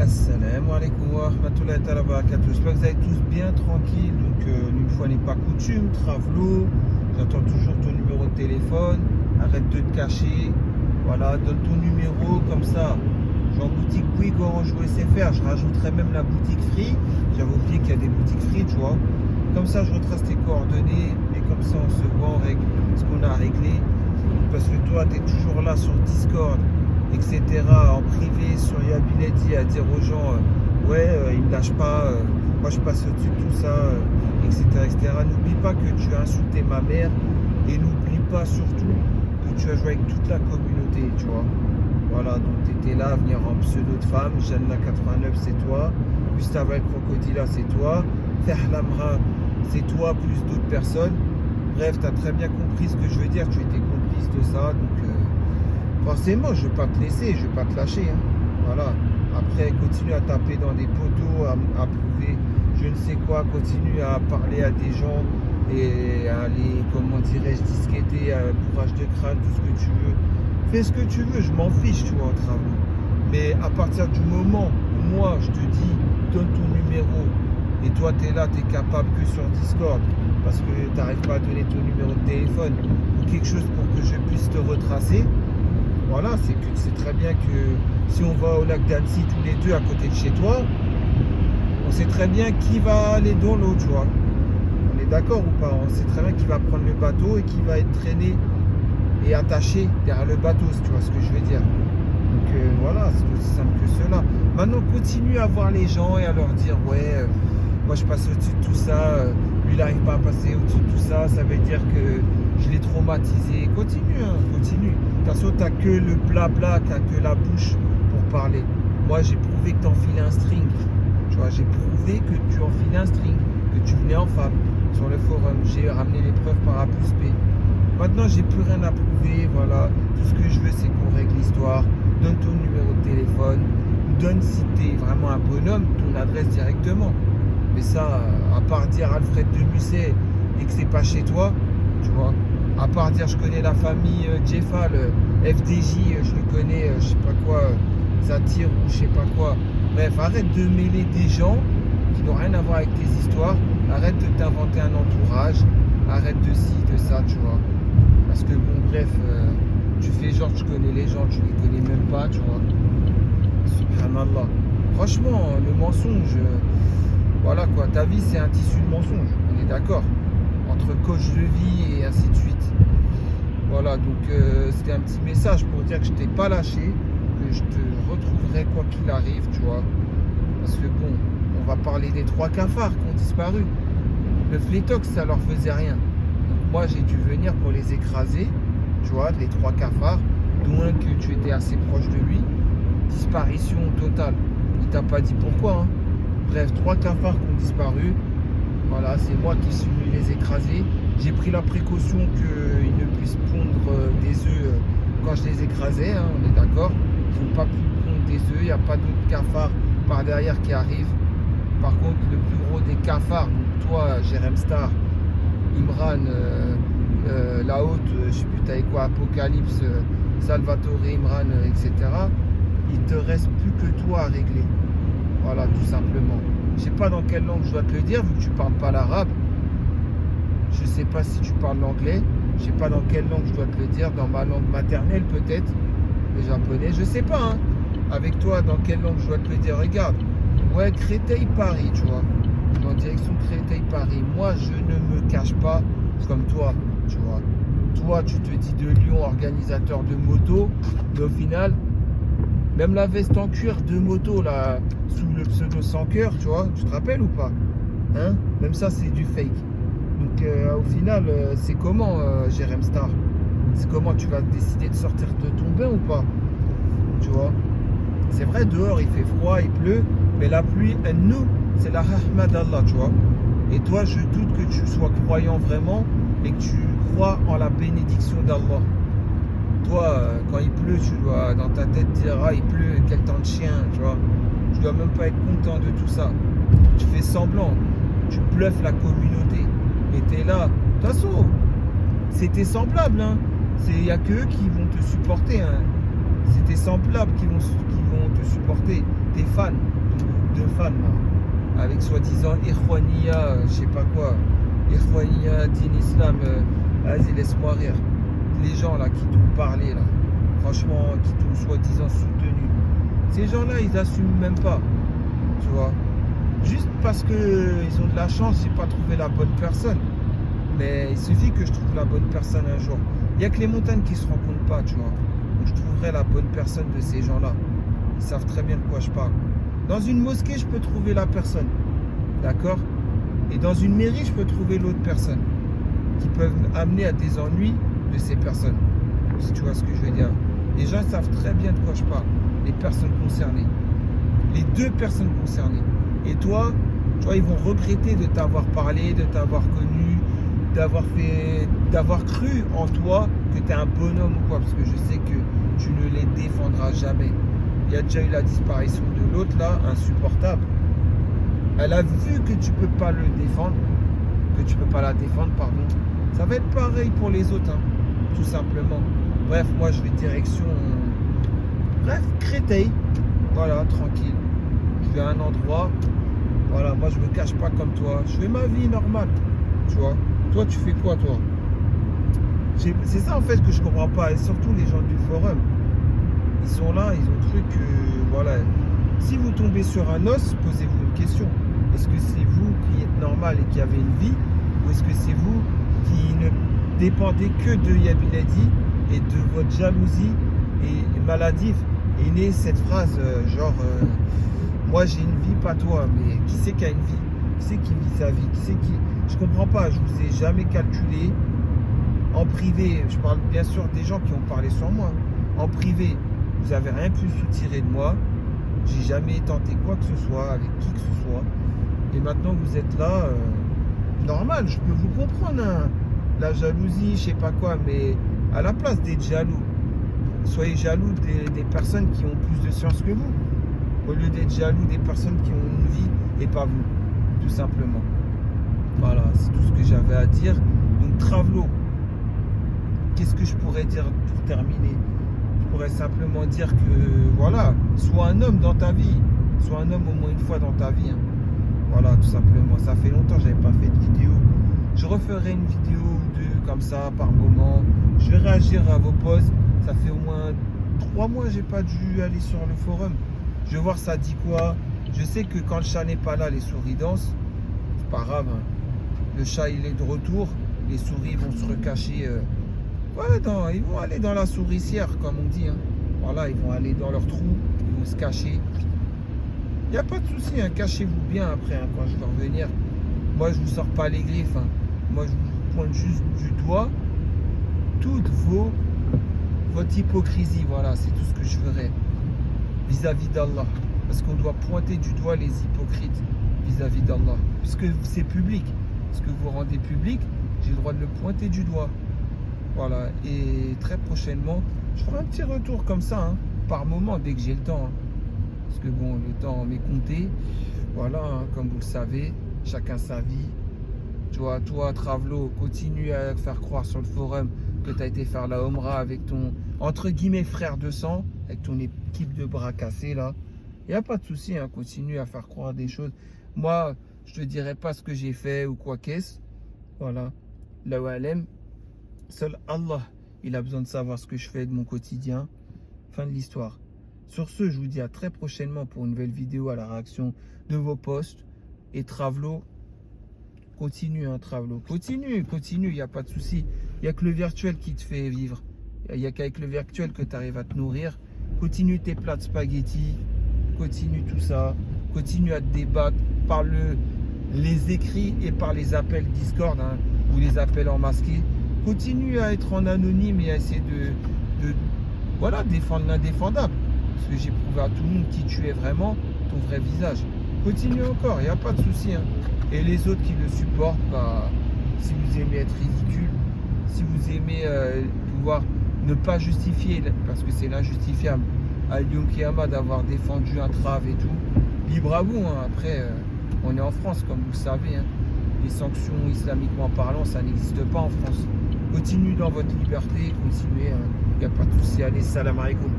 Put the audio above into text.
Assalamu alaikum wa rahmatullahi wa barakatuh. J'espère que vous allez tous bien tranquilles. Donc, une fois n'est pas coutume, Travelo, j'attends toujours ton numéro de téléphone. Arrête de te cacher. Voilà, donne ton numéro comme ça. J'ai en boutique Bouygues, Orange ou SFR. Je rajouterai même la boutique Free. J'avais oublié qu'il y a des boutiques Free, tu vois. Comme ça, je retrace tes coordonnées. Et comme ça, on se voit, on règle ce qu'on a à régler. Parce que toi, tu es toujours là sur Discord, etc., en privé sur Yabiledi à dire aux gens ils me lâchent pas, moi je passe au-dessus de tout ça, etc., etc. N'oublie pas que tu as insulté ma mère et n'oublie pas surtout que tu as joué avec toute la communauté, tu vois. Voilà, donc tu étais là à venir en pseudo de femme. Jeanne 89 c'est toi, Gustave El Crocodila c'est toi, Ferlamra c'est toi plus d'autres personnes. Bref, tu as très bien compris ce que je veux dire, tu étais complice de ça, donc forcément, je ne vais pas te laisser, je ne vais pas te lâcher. Hein. Voilà. Après, continue à taper dans des poteaux, à prouver je ne sais quoi, continue à parler à des gens et à les, comment dirais-je, disqueter, à bourrage de crâne, tout ce que tu veux. Fais ce que tu veux, je m'en fiche, tu vois, en travaux. Mais à partir du moment où moi, je te dis, donne ton numéro, et toi, tu es là, tu es capable que sur Discord, parce que tu n'arrives pas à donner ton numéro de téléphone, ou quelque chose pour que je puisse te retracer. Voilà, c'est que c'est très bien que si on va au lac d'Annecy tous les deux à côté de chez toi, on sait très bien qui va aller dans l'eau, tu vois. On est d'accord ou pas? On sait très bien qui va prendre le bateau et qui va être traîné et attaché derrière le bateau, si tu vois ce que je veux dire. Donc voilà, c'est aussi simple que cela. Maintenant, continue à voir les gens et à leur dire moi je passe au-dessus de tout ça, lui il n'arrive pas à passer au-dessus de tout ça, ça veut dire que je l'ai traumatisé. Continue, hein, continue. De toute façon, tu n'as que le blabla, tu n'as que la bouche pour parler. Moi, j'ai prouvé que tu enfilais un string. Tu vois, j'ai prouvé que tu enfilais un string, que tu venais en femme sur le forum. J'ai ramené les preuves par A plus B. Maintenant, j'ai plus rien à prouver. Voilà. Tout ce que je veux, c'est qu'on règle l'histoire. Donne ton numéro de téléphone. Donne, si tu es vraiment un bonhomme, ton adresse directement. Mais ça, à part dire Alfred de Musset et que c'est pas chez toi, tu vois. À part dire je connais la famille Jeffal, FDJ, je le connais, je sais pas quoi, Zatir ou je sais pas quoi. Bref, arrête de mêler des gens qui n'ont rien à voir avec tes histoires. Arrête de t'inventer un entourage. Arrête de ci, de ça, tu vois. Parce que bon, bref, tu fais genre tu connais les gens, tu les connais même pas, tu vois. Subhanallah. Franchement, le mensonge, voilà quoi, ta vie c'est un tissu de mensonge, on est d'accord. Entre coach de vie et ainsi de suite. Voilà, donc c'était un petit message pour dire que je t'ai pas lâché, que je te retrouverai quoi qu'il arrive, tu vois. Parce que bon, on va parler des 3 cafards qui ont disparu. Le flétox, ça leur faisait rien. Donc moi, j'ai dû venir pour les écraser, tu vois, les 3 cafards, dont un que tu étais assez proche de lui. Disparition totale. Il t'a pas dit pourquoi, hein. Bref, 3 cafards qui ont disparu. Voilà, c'est moi qui suis venu les écraser. J'ai pris la précaution qu'ils ne puissent pondre des œufs quand je les écrasais, hein, on est d'accord. Ils n'ont pas pu pondre des œufs, il n'y a pas d'autres cafards par derrière qui arrivent. Par contre, le plus gros des cafards, donc toi, Jérém Star, Imran, la haute, je sais plus, t'avais quoi, Apocalypse, Salvatore, Imran, etc. Il te reste plus que toi à régler. Voilà, tout simplement. Je sais pas dans quelle langue je dois te le dire, vu que tu parles pas l'arabe. Je sais pas si tu parles l'anglais. Je sais pas dans quelle langue je dois te le dire. Dans ma langue maternelle peut-être. Le japonais. Je sais pas, hein. Avec toi, dans quelle langue je dois te le dire. Regarde. Ouais, Créteil-Paris, tu vois. En direction Créteil-Paris. Moi, je ne me cache pas comme toi, tu vois. Toi, tu te dis de Lyon, organisateur de moto. Mais au final, même la veste en cuir de moto, là, sous le pseudo sans cœur, tu vois, tu te rappelles ou pas? Hein? Même ça, c'est du fake. Donc, au final, c'est comment, Jérém Star? C'est comment tu vas décider de sortir de ton bain ou pas? Tu vois? C'est vrai, dehors, il fait froid, il pleut, mais la pluie, nous, c'est la rahma d'Allah, tu vois? Et toi, je doute que tu sois croyant vraiment et que tu crois en la bénédiction d'Allah. Toi, quand il pleut, tu dois dans ta tête dire ah il pleut, quel temps de chien, tu vois. Tu dois même pas être content de tout ça. Tu fais semblant, tu bluffes la communauté. Et t'es là. De toute façon, c'était semblable, hein. Il n'y a que eux qui vont te supporter, hein. C'est tes semblables qui vont te supporter. des fans, de fans là, avec soi-disant Ikhwania, je sais pas quoi, Ikhwania, Din Islam, vas-y laisse-moi rire. Les gens là qui t'ont parlé là, franchement, qui t'ont soi-disant soutenu, ces gens-là ils assument même pas, tu vois. Juste parce qu'ils ont de la chance, j'ai pas trouvé la bonne personne. Mais il suffit que je trouve la bonne personne un jour. Il n'y a que les montagnes qui se rencontrent pas, tu vois. Donc je trouverai la bonne personne de ces gens-là. Ils savent très bien de quoi je parle. Dans une mosquée, je peux trouver la personne. D'accord? Et dans une mairie, je peux trouver l'autre personne. Qui peuvent amener à des ennuis de ces personnes. Si tu vois ce que je veux dire. Les gens savent très bien de quoi je parle. Les personnes concernées. Les deux personnes concernées. Et toi, tu vois, ils vont regretter de t'avoir parlé, de t'avoir connu, d'avoir cru en toi que tu es un bonhomme ou quoi, parce que je sais que tu ne les défendras jamais. Il y a déjà eu la disparition de l'autre là, insupportable. Elle a vu que tu peux pas le défendre, que tu peux pas la défendre, pardon. Ça va être pareil pour les autres, hein, tout simplement. Bref, moi je vais direction, bref, Créteil, voilà, tranquille. Je vais à un endroit, voilà, moi je me cache pas comme toi, je fais ma vie normale, tu vois. Toi, tu fais quoi, toi? C'est ça, en fait, que je comprends pas. Et surtout, les gens du forum. Ils sont là, ils ont cru que... Voilà. Si vous tombez sur un os, posez-vous une question. Est-ce que c'est vous qui êtes normal et qui avez une vie? Ou est-ce que c'est vous qui ne dépendez que de Yabiladi et de votre jalousie et maladive? Et née cette phrase, moi j'ai une vie, pas toi. Mais qui c'est qui a une vie? Qui c'est qui vit sa vie? Qui c'est qui... Je comprends pas, je vous ai jamais calculé. En privé, je parle bien sûr des gens qui ont parlé sur moi. En privé, vous avez rien pu soutirer de moi. J'ai jamais tenté quoi que ce soit avec qui que ce soit. Et maintenant vous êtes là, normal, je peux vous comprendre, hein. La jalousie, je sais pas quoi, mais à la place d'être jaloux, soyez jaloux des personnes qui ont plus de science que vous, au lieu d'être jaloux des personnes qui ont une vie et pas vous, tout simplement. Voilà, c'est tout ce que j'avais à dire. Donc Travelo, qu'est-ce que je pourrais dire pour terminer? Je pourrais simplement dire que, voilà, sois un homme dans ta vie. Sois un homme au moins une fois dans ta vie, hein. Voilà, tout simplement. Ça fait longtemps que je n'avais pas fait de vidéo. Je referai une vidéo ou deux comme ça par moment. Je vais réagir à vos posts. Ça fait au moins 3 mois que j'ai pas dû aller sur le forum. Je vais voir ça dit quoi. Je sais que quand le chat n'est pas là, les souris dansent. C'est pas grave, hein. Le chat il est de retour, les souris vont se recacher. Ils vont aller dans la souricière, comme on dit, hein. Voilà, ils vont aller dans leur trou, ils vont se cacher. Il n'y a pas de souci, hein, cachez-vous bien après, hein, quand je vais revenir. Moi, je ne vous sors pas les griffes, hein. Moi, je vous pointe juste du doigt toute votre hypocrisie. Voilà, c'est tout ce que je ferai vis-à-vis d'Allah. Parce qu'on doit pointer du doigt les hypocrites vis-à-vis d'Allah. Puisque c'est public. Ce que vous rendez public, j'ai le droit de le pointer du doigt. Voilà, et très prochainement, je ferai un petit retour comme ça, hein, par moment, dès que j'ai le temps. Hein. Parce que bon, le temps m'est compté. Voilà, hein, comme vous le savez, chacun sa vie. Tu vois, toi, Travelo, continue à faire croire sur le forum que tu as été faire la Omra avec ton, entre guillemets, frère de sang, avec ton équipe de bras cassés, là. Il n'y a pas de souci, hein, continue à faire croire des choses. Moi, je te dirai pas ce que j'ai fait ou quoi qu'est-ce. Voilà. Là où elle aime. Seul Allah, il a besoin de savoir ce que je fais de mon quotidien. Fin de l'histoire. Sur ce, je vous dis à très prochainement pour une nouvelle vidéo à la réaction de vos posts. Et Travelo, continue, hein, Travelo. Continue, il n'y a pas de souci. Il n'y a que le virtuel qui te fait vivre. Il n'y a qu'avec le virtuel que tu arrives à te nourrir. Continue tes plats de spaghettis. Continue tout ça. Continue à te débattre par les écrits et par les appels Discord, hein, ou les appels en masqué. Continue à être en anonyme et à essayer de voilà, défendre l'indéfendable. Parce que j'ai prouvé à tout le monde qui tu es vraiment, ton vrai visage. Continue encore, il n'y a pas de souci, hein. Et les autres qui le supportent, bah, si vous aimez être ridicule, si vous aimez pouvoir ne pas justifier, parce que c'est l'injustifiable, à Lyon Kiyama d'avoir défendu un trave et tout, libre à vous, hein. Après, on est en France, comme vous le savez, hein. Les sanctions islamiquement parlant, ça n'existe pas en France. Continuez dans votre liberté, continuez, il n'y a pas de souci. Allez, salam alaikum.